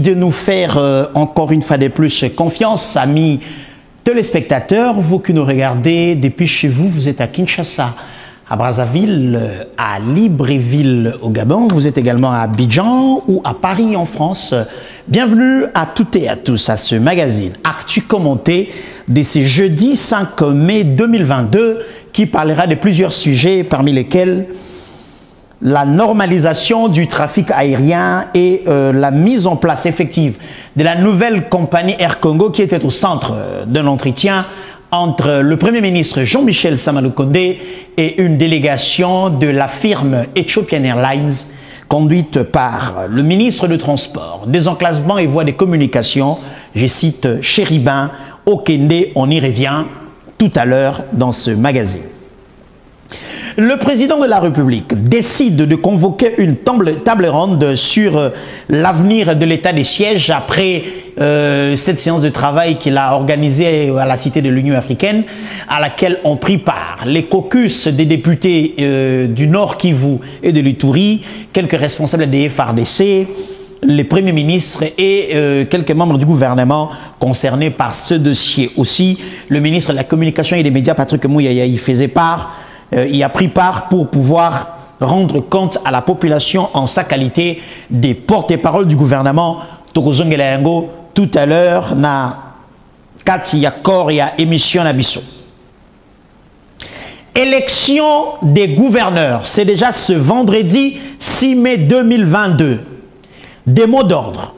de nous faire encore une fois de plus confiance, amis téléspectateurs, vous qui nous regardez depuis chez vous, vous êtes à Kinshasa, à Brazzaville, à Libreville au Gabon, vous êtes également à Abidjan ou à Paris en France. Bienvenue à toutes et à tous à ce magazine Actu commenté de ce jeudi 5 mai 2022 qui parlera de plusieurs sujets parmi lesquels la normalisation du trafic aérien et la mise en place effective de la nouvelle compagnie Air Congo qui était au centre d'un entretien entre le Premier ministre Jean-Michel Samalukonde et une délégation de la firme Ethiopian Airlines conduite par le ministre de Transport, Désenclavement et Voies de Communication, je cite Chéribin Okende, on y revient tout à l'heure dans ce magazine. Le président de la République décide de convoquer une table ronde sur l'avenir de l'état des sièges après cette séance de travail qu'il a organisée à la Cité de l'Union africaine, à laquelle ont pris part les caucus des députés du Nord Kivu et de l'Ituri, quelques responsables des FARDC, les premiers ministres et quelques membres du gouvernement concernés par ce dossier. Aussi, le ministre de la Communication et des Médias, Patrick Mouyaya, y faisait part. Il a pris part pour pouvoir rendre compte à la population en sa qualité des porte-parole du gouvernement. Tokozongelayango tout à l'heure na kati ya corps ya émission Nabiso. Élection des gouverneurs, c'est déjà ce vendredi 6 mai 2022. Des mots d'ordre,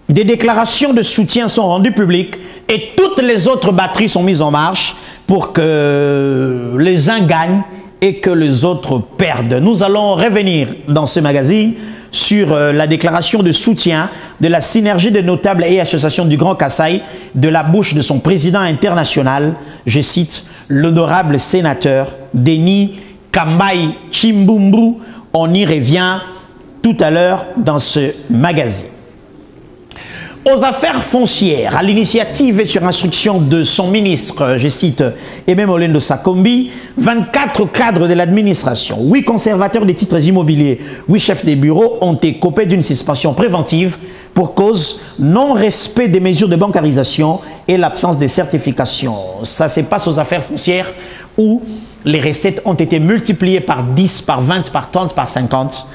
des déclarations de soutien sont rendues publiques et toutes les autres batteries sont mises en marche pour que les uns gagnent et que les autres perdent. Nous allons revenir dans ce magazine sur la déclaration de soutien de la synergie des notables et associations du Grand Kasaï de la bouche de son président international, je cite, l'honorable sénateur Denis Kambai Chimbumbu. On y revient tout à l'heure dans ce magazine. Aux affaires foncières, à l'initiative et sur instruction de son ministre, je cite Aimé Molendo Sakombi, 24 cadres de l'administration, 8 conservateurs des titres immobiliers, 8 chefs des bureaux ont été copés d'une suspension préventive pour cause non-respect des mesures de bancarisation et l'absence de certification. Ça se passe aux affaires foncières où les recettes ont été multipliées par 10, par 20, par 30, par 50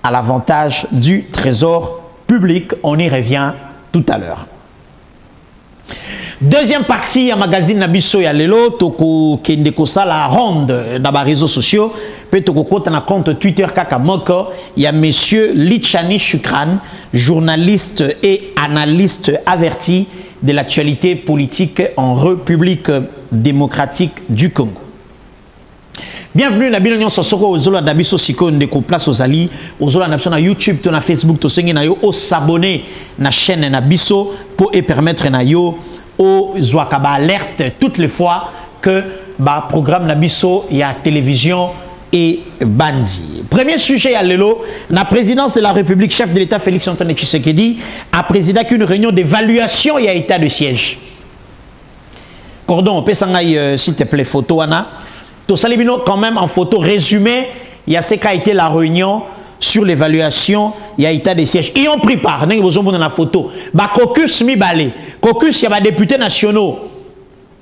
à l'avantage du trésor public. On y revient tout à l'heure. Deuxième partie, à magazine Nabiso ya lelo, toko kende kosa la ronde dans les réseaux sociaux, peut toko kota na compte Twitter kaka moko, il y a monsieur Lichani Shukran, journaliste et analyste averti de l'actualité politique en République démocratique du Congo. Bienvenue na bino sosoko ozola na biso siko ndeko place ozali ozola na biso na YouTube to na Facebook to sengi na yo o s'abonner na chaîne na biso pour et permettre na yo o zwaka ba alerte toutes les fois que ba programme na biso ya télévision et bandi. Premier sujet à lelo, la présidence de la République, chef de l'État Félix Antoine Tshisekedi a présidé une réunion d'évaluation et à état de siège. Cordon, on peut s'il te plaît photo ana. Salibino quand même en photo résumée, il y a ce qu'a été la réunion sur l'évaluation, il y a état des sièges. Ils ont pris part, vous avez dans la photo. Bah caucus mi balé. Caucus, il y a des députés nationaux.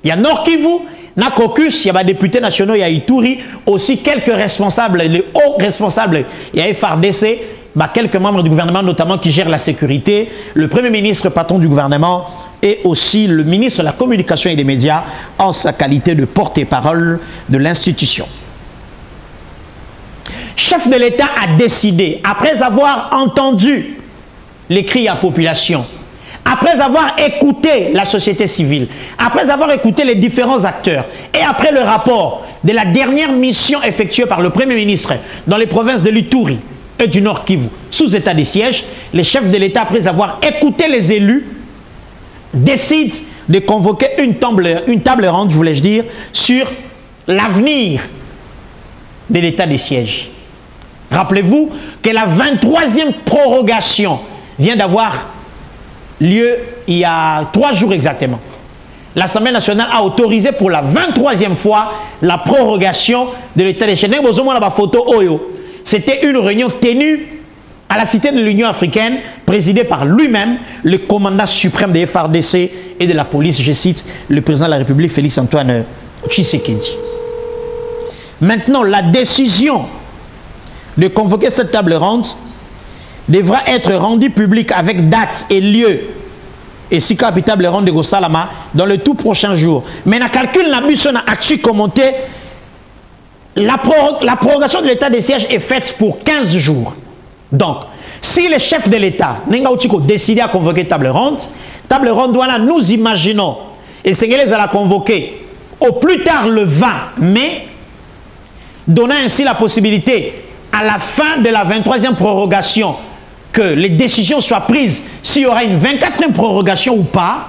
Il y a Nord Kivu, na caucus, il y a des députés nationaux, il y a Ituri, aussi quelques responsables, les hauts responsables, il y a FARDC, bah quelques membres du gouvernement notamment qui gèrent la sécurité, le Premier ministre, patron du gouvernement, et aussi le ministre de la Communication et des Médias en sa qualité de porte-parole de l'institution. Chef de l'État a décidé, après avoir entendu les cris à la population, après avoir écouté la société civile, après avoir écouté les différents acteurs, et après le rapport de la dernière mission effectuée par le Premier ministre dans les provinces de l'Ituri et du Nord Kivu, sous état de siège, les chefs de l'État, après avoir écouté les élus, décide de convoquer une table ronde, voulais-je dire, sur l'avenir de l'état des sièges. Rappelez-vous que la 23e prorogation vient d'avoir lieu il y a 3 jours exactement. L'Assemblée nationale a autorisé pour la 23e fois la prorogation de l'état des sièges. C'était une réunion tenue à la cité de l'Union africaine, présidée par lui-même, le commandant suprême des FARDC et de la police, je cite, le président de la République, Félix-Antoine Tshisekedi. Maintenant, la décision de convoquer cette table ronde devra être rendue publique avec date et lieu et si table ronde de Gossalama dans le tout prochain jour. Mais na calcul na bus na actu commenté, la prorogation de l'état de siège est faite pour 15 jours. Donc, si le chef de l'État n'a décidé à convoquer table ronde nous imaginons, et Sénégalais à la convoquer au plus tard le 20 mai, donnant ainsi la possibilité à la fin de la 23e prorogation que les décisions soient prises s'il y aura une 24e prorogation ou pas,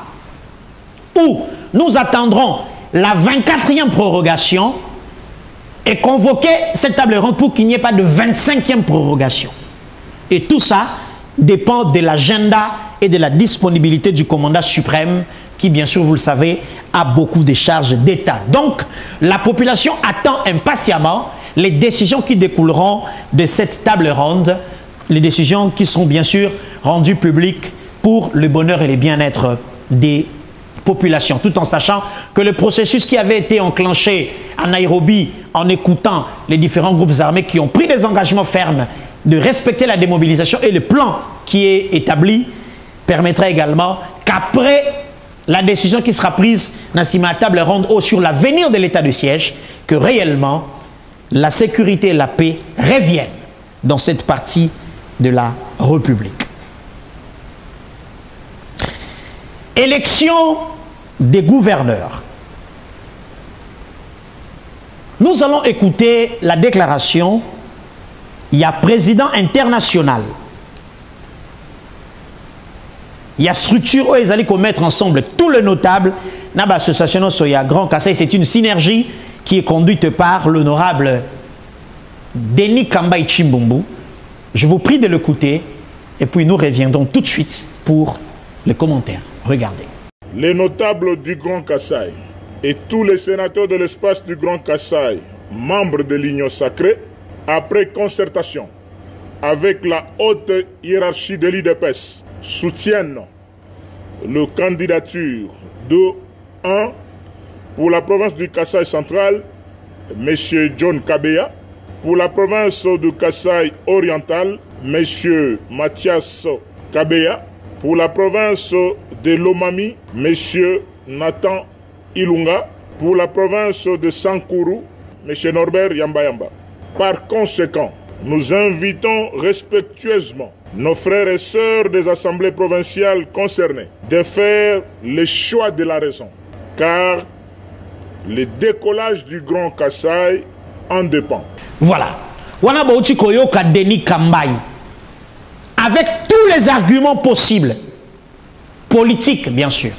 ou nous attendrons la 24e prorogation et convoquer cette table ronde pour qu'il n'y ait pas de 25e prorogation. Et tout ça dépend de l'agenda et de la disponibilité du commandant suprême qui, bien sûr, vous le savez, a beaucoup de charges d'État. Donc, la population attend impatiemment les décisions qui découleront de cette table ronde, les décisions qui seront, bien sûr, rendues publiques pour le bonheur et le bien-être des populations, tout en sachant que le processus qui avait été enclenché à Nairobi en écoutant les différents groupes armés qui ont pris des engagements fermes de respecter la démobilisation et le plan qui est établi permettra également qu'après la décision qui sera prise dans la table ronde sur l'avenir de l'état de siège, que réellement la sécurité et la paix reviennent dans cette partie de la République. Élection des gouverneurs. Nous allons écouter la déclaration. Il y a président international. Il y a structure où ils allaient mettre ensemble tous les notables. Dans l'association Grand Kassai, c'est une synergie qui est conduite par l'honorable Denis Kambaï Chimbumbu. Je vous prie de l'écouter et puis nous reviendrons tout de suite pour les commentaires. Regardez. Les notables du Grand Kassai et tous les sénateurs de l'espace du Grand Kassai, membres de l'Union sacrée, après concertation avec la haute hiérarchie de l'IDPS, soutiennent la candidature de 1 pour la province du Kassai central, M. John Kabeya, pour la province du Kassai oriental, M. Mathias Kabeya, pour la province de Lomami, M. Nathan Ilunga, pour la province de Sankuru, M. Norbert Yamba. Par conséquent, nous invitons respectueusement nos frères et sœurs des assemblées provinciales concernées de faire le choix de la raison, car le décollage du Grand Kassai en dépend. Voilà. Denis Kambaï, avec tous les arguments possibles, politiques bien sûr.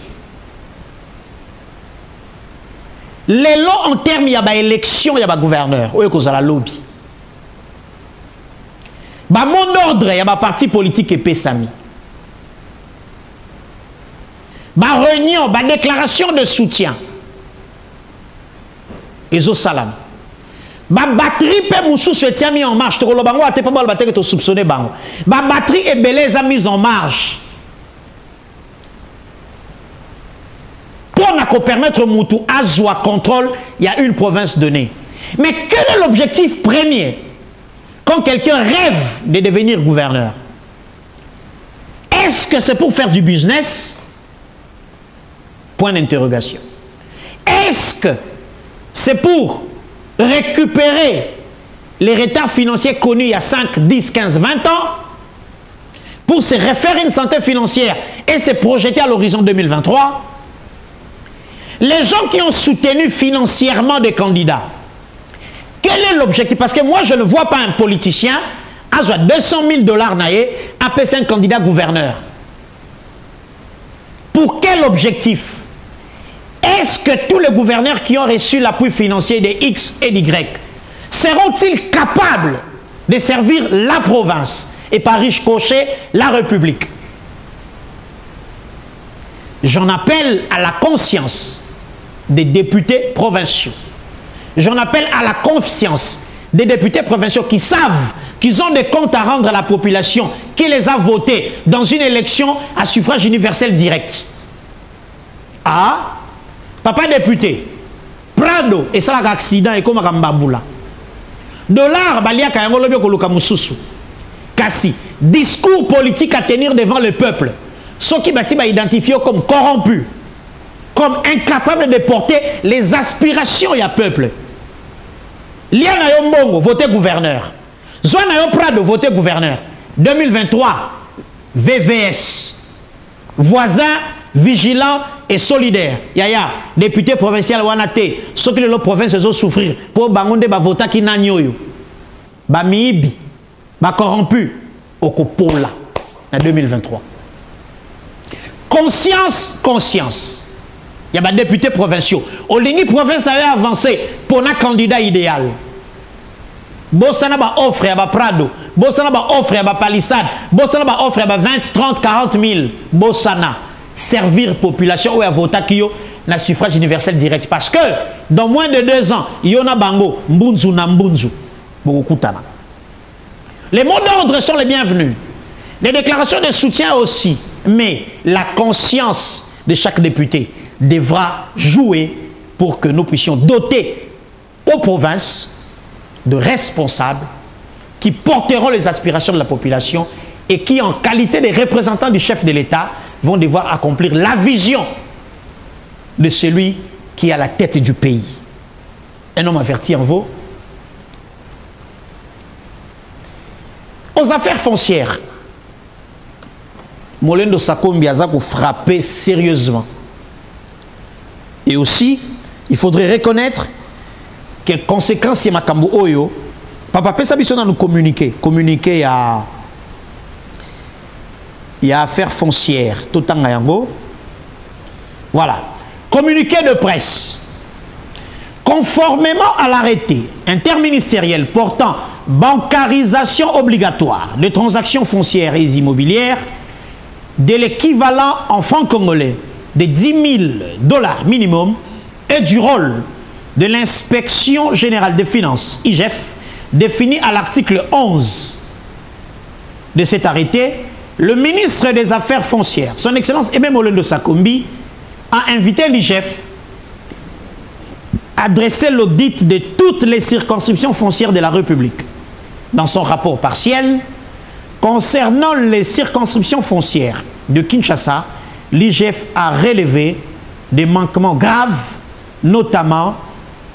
Les lots en termes, il y a élection, il y a gouverneur, il y a lobby. Mon ordre, il y a parti politique et PSAMI. Réunion, déclaration de soutien. Ezo Salam. Batterie pe moussou souhaité mis en marche. To lo bango ate pa bal batterie to soupçonné bango. Batterie et beleza a mis en marche. Pour permettre Moutou Azwa contrôle, il y a une province donnée. Mais quel est l'objectif premier quand quelqu'un rêve de devenir gouverneur? Est-ce que c'est pour faire du business? Point d'interrogation. Est-ce que c'est pour récupérer les retards financiers connus il y a 5, 10, 15, 20 ans pour se refaire une santé financière et se projeter à l'horizon 2023? Les gens qui ont soutenu financièrement des candidats, quel est l'objectif? Parce que moi, je ne vois pas un politicien à 200 000 $ naïe appeler un candidat gouverneur. Pour quel objectif? Est-ce que tous les gouverneurs qui ont reçu l'appui financier des X et d'Y seront-ils capables de servir la province et par riche cocher la République? J'en appelle à la conscience des députés provinciaux. J'en appelle à la confiance des députés provinciaux qui savent qu'ils ont des comptes à rendre à la population qui les a votés dans une élection à suffrage universel direct. Ah, papa député, Prado et ça l'accident et comme un baboula. Dollar, balia kayangolo koluka mususu. Kasi, discours politique à tenir devant le peuple. Ceux qui va identifier comme corrompus, comme incapables de porter les aspirations du peuple. Lia na yo mbongo, voté gouverneur. Zoa na yo Prado, voté gouverneur. 2023, VVS. Voisin, vigilant et solidaire. Yaya, député provincial Wanate, ceux qui le province ont souffrir. Pour bangonde ba vota ki nanyoyo. Ba miibi, ba corrompu. Okopola. En 2023. Conscience. Il y a des députés provinciaux. Au Lingui province avait avancé pour un candidat idéal. Bossana ba offre à Prado. Bossana ba offre à Palissade. Bossana ba offre à 20, 30, 40 000. Bossana. Servir population ou à voter qui na suffrage universel direct. Parce que dans moins de 2 ans, il y en a bango. Mbunzu na mbunzu. Les mots d'ordre sont les bienvenus. Les déclarations de soutien aussi. Mais la conscience de chaque député devra jouer pour que nous puissions doter aux provinces de responsables qui porteront les aspirations de la population et qui, en qualité de représentants du chef de l'État, vont devoir accomplir la vision de celui qui est à la tête du pays. Un homme averti en vaut. Aux affaires foncières, Molendo Sakombi a frappé sérieusement. Et aussi, il faudrait reconnaître que conséquences de Makambo Oyo, Papa Pesa Bissona nous communiquer à affaires foncières, tout en Yango. Voilà. Communiqué de presse. Conformément à l'arrêté interministériel portant bancarisation obligatoire de transactions foncières et immobilières de l'équivalent en francs congolais de 10 000 $ minimum et du rôle de l'inspection générale des finances, IGF, défini à l'article 11 de cet arrêté, le ministre des Affaires foncières, son Excellence Aimé Molendo Sakombi, a invité l'IGF à dresser l'audit de toutes les circonscriptions foncières de la République. Dans son rapport partiel, concernant les circonscriptions foncières de Kinshasa, l'IGF a relevé des manquements graves, notamment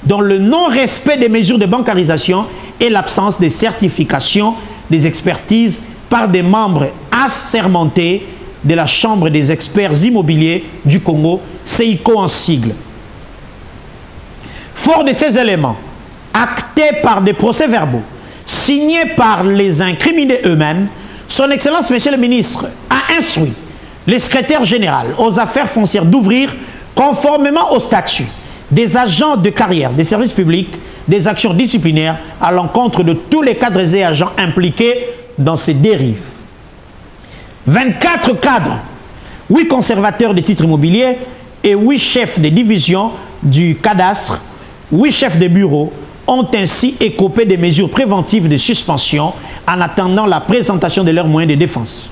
dans le non-respect des mesures de bancarisation et l'absence de certification des expertises par des membres assermentés de la Chambre des experts immobiliers du Congo, CICO en sigle. Fort de ces éléments, actés par des procès-verbaux, signés par les incriminés eux-mêmes, son Excellence, Monsieur le Ministre, a instruit le secrétaire général aux affaires foncières d'ouvrir, conformément au statut, des agents de carrière, des services publics, des actions disciplinaires à l'encontre de tous les cadres et agents impliqués dans ces dérives. 24 cadres, 8 conservateurs de titres immobiliers et 8 chefs de division du cadastre, 8 chefs de bureau ont ainsi écopé des mesures préventives de suspension en attendant la présentation de leurs moyens de défense.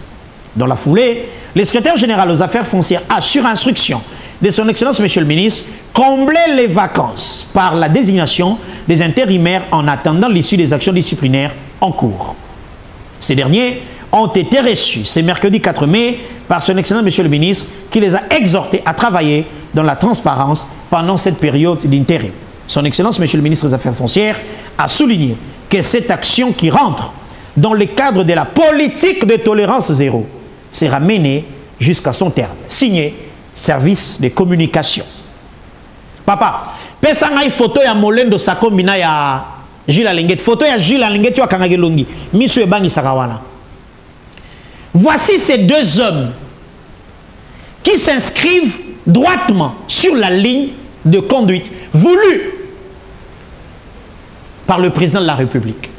Dans la foulée, le secrétaire général aux affaires foncières a, sur instruction de son Excellence Monsieur le Ministre, comblé les vacances par la désignation des intérimaires en attendant l'issue des actions disciplinaires en cours. Ces derniers ont été reçus ce mercredi 4 mai par son Excellence Monsieur le Ministre qui les a exhortés à travailler dans la transparence pendant cette période d'intérim. Son Excellence Monsieur le Ministre des Affaires foncières a souligné que cette action qui rentre dans le cadre de la politique de tolérance zéro sera menée jusqu'à son terme. Signé Service de communication. Papa, pesa ngai photo ya Molendo Sakombi na ya Gilles Alenguet. Photo ya Gilles Alenguet wa kangage longi. Misu ebangi sakawana. Voici ces deux hommes qui s'inscrivent droitement sur la ligne de conduite voulue par le président de la République.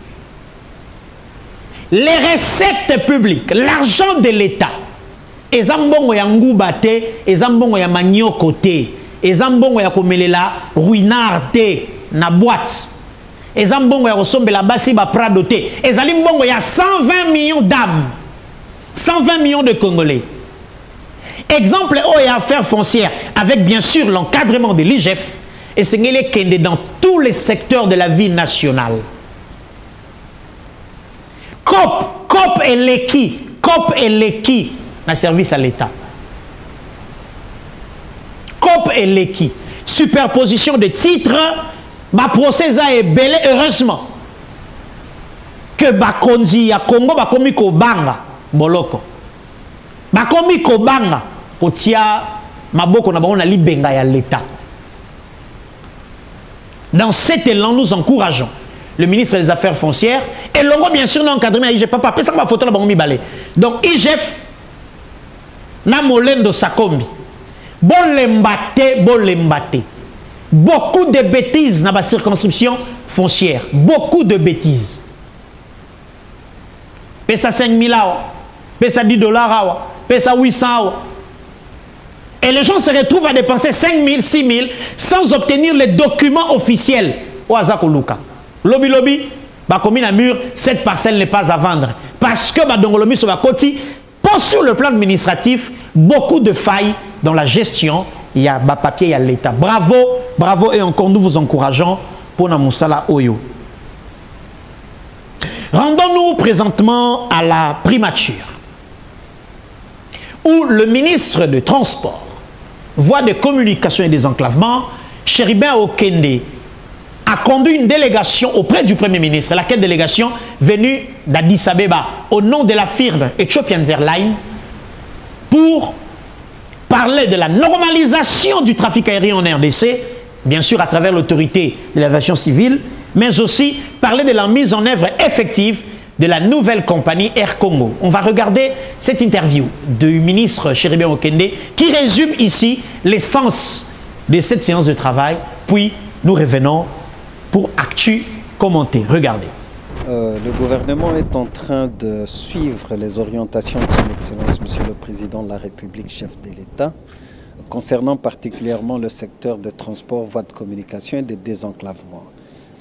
Les recettes publiques, l'argent de l'État, ezambongo ya nguba te, ezambongo ya manioko te, ezambongo ya komelela ruinard te na boîte. Et Zambongo ya ressemble la basi ba pradoté. Et Zalim Bongo il y a 120 millions d'âmes. 120 millions de Congolais. Exemple, il y a affaires foncières, avec bien sûr l'encadrement de l'IGF, et c'est Kende dans tous les secteurs de la vie nationale. COP et l'EKI, na service à l'État. COP et l'EKI. Superposition de titres, ma procès est belé, heureusement. Que Bakonzi ya Congo, Bakomi Kobanga, Boloko. Bakomi Kobanga, Potia, Maboko na libenga ya l'État. Dans cet élan, nous encourageons le ministre des Affaires foncières et l'ongo bien sûr l'encadrement IGF. Papa, pesa ma photo la bango mi balé. Donc IGF na molendo sakombi. Bolembate. Beaucoup de bêtises dans la circonscription foncière. Beaucoup de bêtises. Pesa 5 000 awa, pesa 10 $, awa, pesa 800 awa. Et les gens se retrouvent à dépenser 5 000, 6 000 sans obtenir les documents officiels. Oazakoluka. Lobby, bakomi na mur, cette parcelle n'est pas à vendre. Parce que Badongolomi sur Bakoti, sur le plan administratif, beaucoup de failles dans la gestion. Il y a papier, il y a l'État. Bravo, bravo et encore nous vous encourageons pour Namoussala Oyo. Rendons-nous présentement à la primature, où le ministre de Transport, Voie de communication et des enclavements, Chéribin Okende, a conduit une délégation auprès du Premier ministre. Laquelle délégation venue d'Addis Abeba au nom de la firme Ethiopian Airlines pour parler de la normalisation du trafic aérien en RDC, bien sûr à travers l'autorité de l'aviation civile, mais aussi parler de la mise en œuvre effective de la nouvelle compagnie Air Congo. On va regarder cette interview du ministre Chéribin Okende qui résume ici l'essence de cette séance de travail, puis nous revenons pour Actu commenter. Regardez. Le gouvernement est en train de suivre les orientations de son Excellence Monsieur le Président de la République, chef de l'État, concernant particulièrement le secteur de transport, voies de communication et de désenclavement.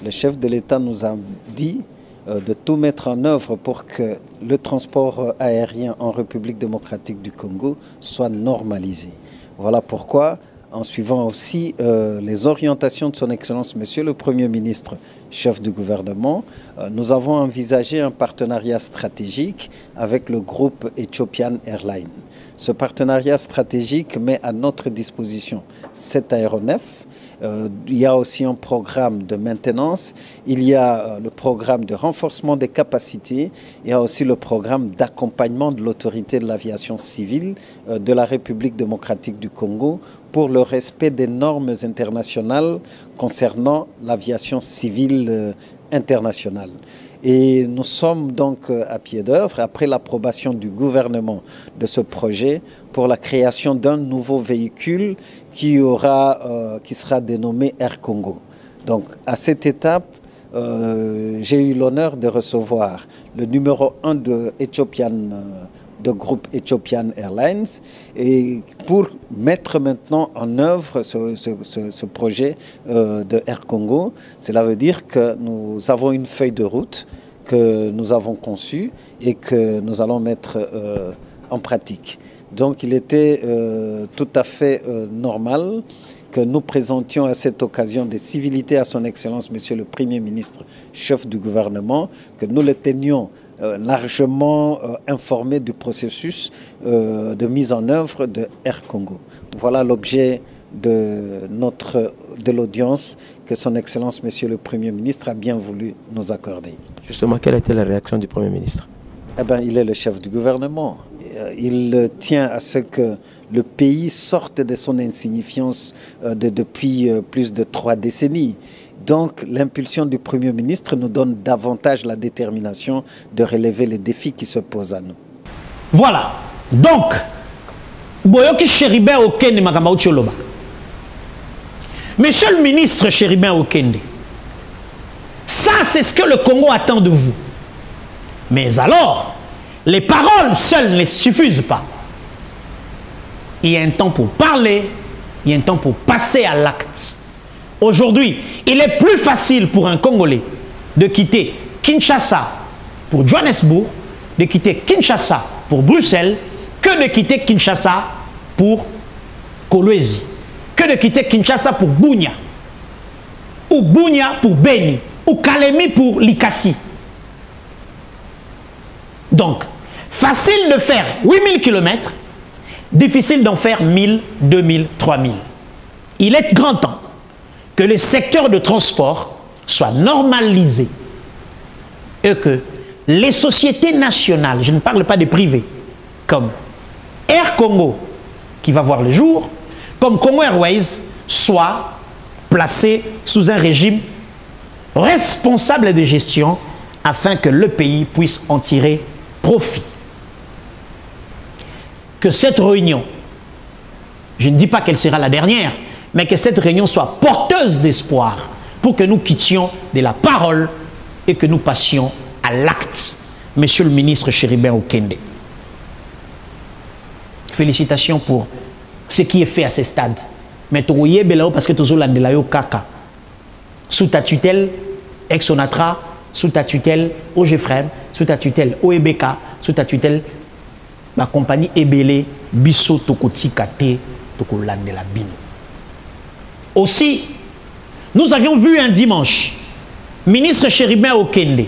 Le chef de l'État nous a dit de tout mettre en œuvre pour que le transport aérien en République démocratique du Congo soit normalisé. Voilà pourquoi, en suivant aussi les orientations de son Excellence Monsieur le Premier ministre, chef du gouvernement, nous avons envisagé un partenariat stratégique avec le groupe Ethiopian Airlines. Ce partenariat stratégique met à notre disposition 7 aéronefs. Il y a aussi un programme de maintenance, il y a le programme de renforcement des capacités, il y a aussi le programme d'accompagnement de l'autorité de l'aviation civile de la République démocratique du Congo pour le respect des normes internationales concernant l'aviation civile internationale. Et nous sommes donc à pied d'œuvre, après l'approbation du gouvernement de ce projet, pour la création d'un nouveau véhicule qui sera dénommé Air Congo. Donc à cette étape, j'ai eu l'honneur de recevoir le numéro 1 de groupe Ethiopian Airlines et pour mettre maintenant en œuvre ce projet de Air Congo. Cela veut dire que nous avons une feuille de route que nous avons conçue et que nous allons mettre en pratique. Donc il était tout à fait normal que nous présentions à cette occasion des civilités à son Excellence Monsieur le Premier ministre, chef du gouvernement, que nous le tenions largement informé du processus de mise en œuvre de Air Congo. Voilà l'objet de l'audience que son Excellence Monsieur le Premier ministre a bien voulu nous accorder. Justement, quelle était la réaction du Premier ministre? Eh bien, il est le chef du gouvernement. Il tient à ce que le pays sorte de son insignifiance depuis plus de 3 décennies. Donc, l'impulsion du Premier ministre nous donne davantage la détermination de relever les défis qui se posent à nous. Voilà. Donc, Boyoki Chéribin Okende Makambaou Tcholoba. Monsieur le ministre Chéribin Okende, ça c'est ce que le Congo attend de vous. Mais alors, les paroles seules ne suffisent pas. Il y a un temps pour parler, il y a un temps pour passer à l'acte. Aujourd'hui, il est plus facile pour un Congolais de quitter Kinshasa pour Johannesburg, de quitter Kinshasa pour Bruxelles, que de quitter Kinshasa pour Kolwezi, que de quitter Kinshasa pour Bunia, ou Bunia pour Beni, ou Kalemi pour Likasi. Donc, facile de faire 8000 km, difficile d'en faire 1000, 2000, 3000. Il est grand temps que le secteur de transport soit normalisé et que les sociétés nationales, je ne parle pas des privés, comme Air Congo, qui va voir le jour, comme Congo Airways, soient placées sous un régime responsable de gestion afin que le pays puisse en tirer profit. Que cette réunion, je ne dis pas qu'elle sera la dernière, mais que cette réunion soit porteuse d'espoir pour que nous quittions de la parole et que nous passions à l'acte. Monsieur le ministre Chéribin Okende, félicitations pour ce qui est fait à ce stade. Mais tu es parce que tu es kaka. Sous ta tutelle, Ex-Onatra, sous ta tutelle, OGFREM, sous ta tutelle, OEBK, sous ta tutelle, la compagnie Ebele, Bisso Tokoti Kate, Tokolandela Bino. Aussi, nous avions vu un dimanche, ministre Chéribin Okende,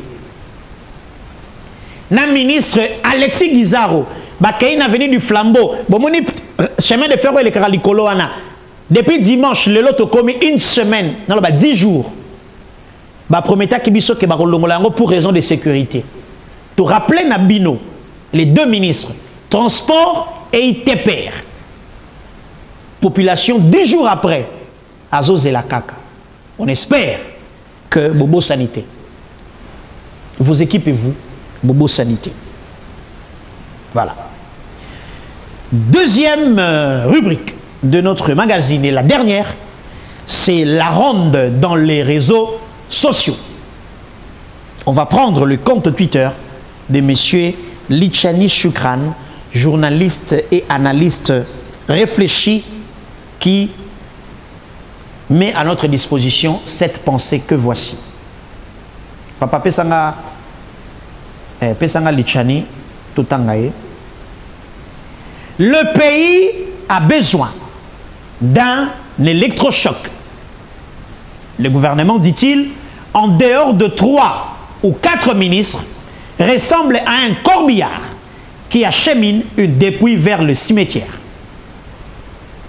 na ministre Alexis Guizaro, Bakaïna venu du Flambeau, Bomoni chemin de fer le Karalikoloana. Depuis dimanche, le lot a commis une semaine, non, 10 jours. Bah promettait Kibiso ke bakolongolango pour raison de sécurité. Tu rappelais Nabino, les deux ministres, transport et ITPR. Population 10 jours après, Azos et la Kaka. On espère que Bobo Sanité, vous équipez-vous, Bobo Sanité. Voilà. Deuxième rubrique de notre magazine, et la dernière, c'est la ronde dans les réseaux sociaux. On va prendre le compte Twitter de M. Lichani Shukran, journaliste et analyste réfléchi, qui met à notre disposition cette pensée que voici. Papa Pesanga Lichani Tutangaye. Le pays a besoin d'un électrochoc. Le gouvernement, dit-il, en dehors de 3 ou 4 ministres, ressemble à un corbillard qui achemine une dépouille vers le cimetière.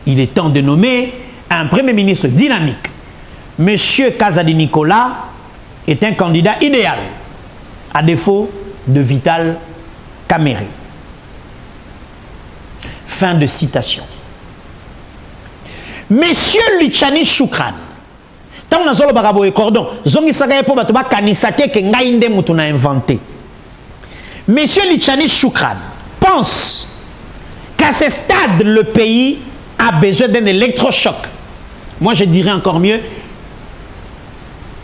Il est temps de nommer un Premier ministre dynamique. Monsieur Kazadi Nicolas est un candidat idéal, à défaut de Vital Kamerhe. Fin de citation. Monsieur Lichani Shukran, tant que nous avons un cordon, inventé. Monsieur Lichani Shukran pense qu'à ce stade, le pays a besoin d'un électrochoc. Moi, je dirais encore mieux,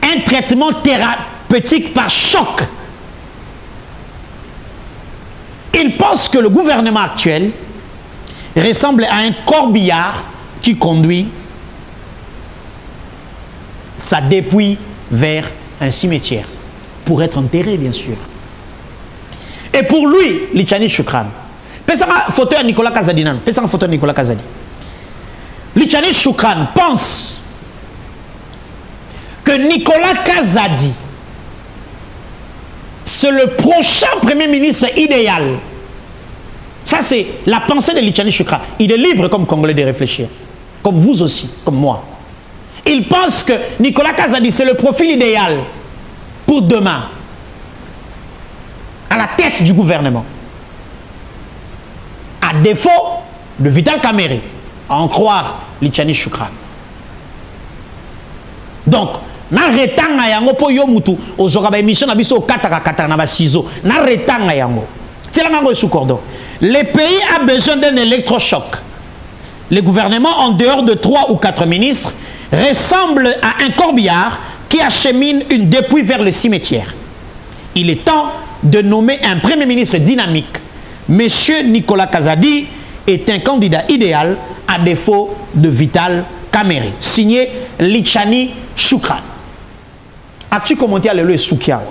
un traitement thérapeutique par choc. Il pense que le gouvernement actuel ressemble à un corbillard qui conduit sa dépouille vers un cimetière pour être enterré, bien sûr. Et pour lui, Lichani Shukran, pensez à photo à Nicolas Kazadi. Pensez à photo à Nicolas Kazadi. Lichani Shukran pense que Nicolas Kazadi, c'est le prochain Premier ministre idéal. Ça, c'est la pensée de Lichani Shukran. Il est libre comme Congolais de réfléchir. Comme vous aussi, comme moi. Il pense que Nicolas Kazadi, c'est le profil idéal pour demain, à la tête du gouvernement. À défaut de Vital Kamerhe, à en croire Lichani Shukran. Donc, na retanga yango po yo mutu ozoka ba émission na biso kataka na ba ciseaux na retanga yango. C'est la mango sous cordon. Le pays a besoin d'un électrochoc. Le gouvernement, en dehors de 3 ou 4 ministres, ressemble à un corbillard qui achemine une dépouille vers le cimetière. Il est temps de nommer un Premier ministre dynamique. Monsieur Nicolas Kazadi est un candidat idéal à défaut de Vital Kamerhe. Signé Lichani Shukran. As-tu commenté à l'élo et Soukia?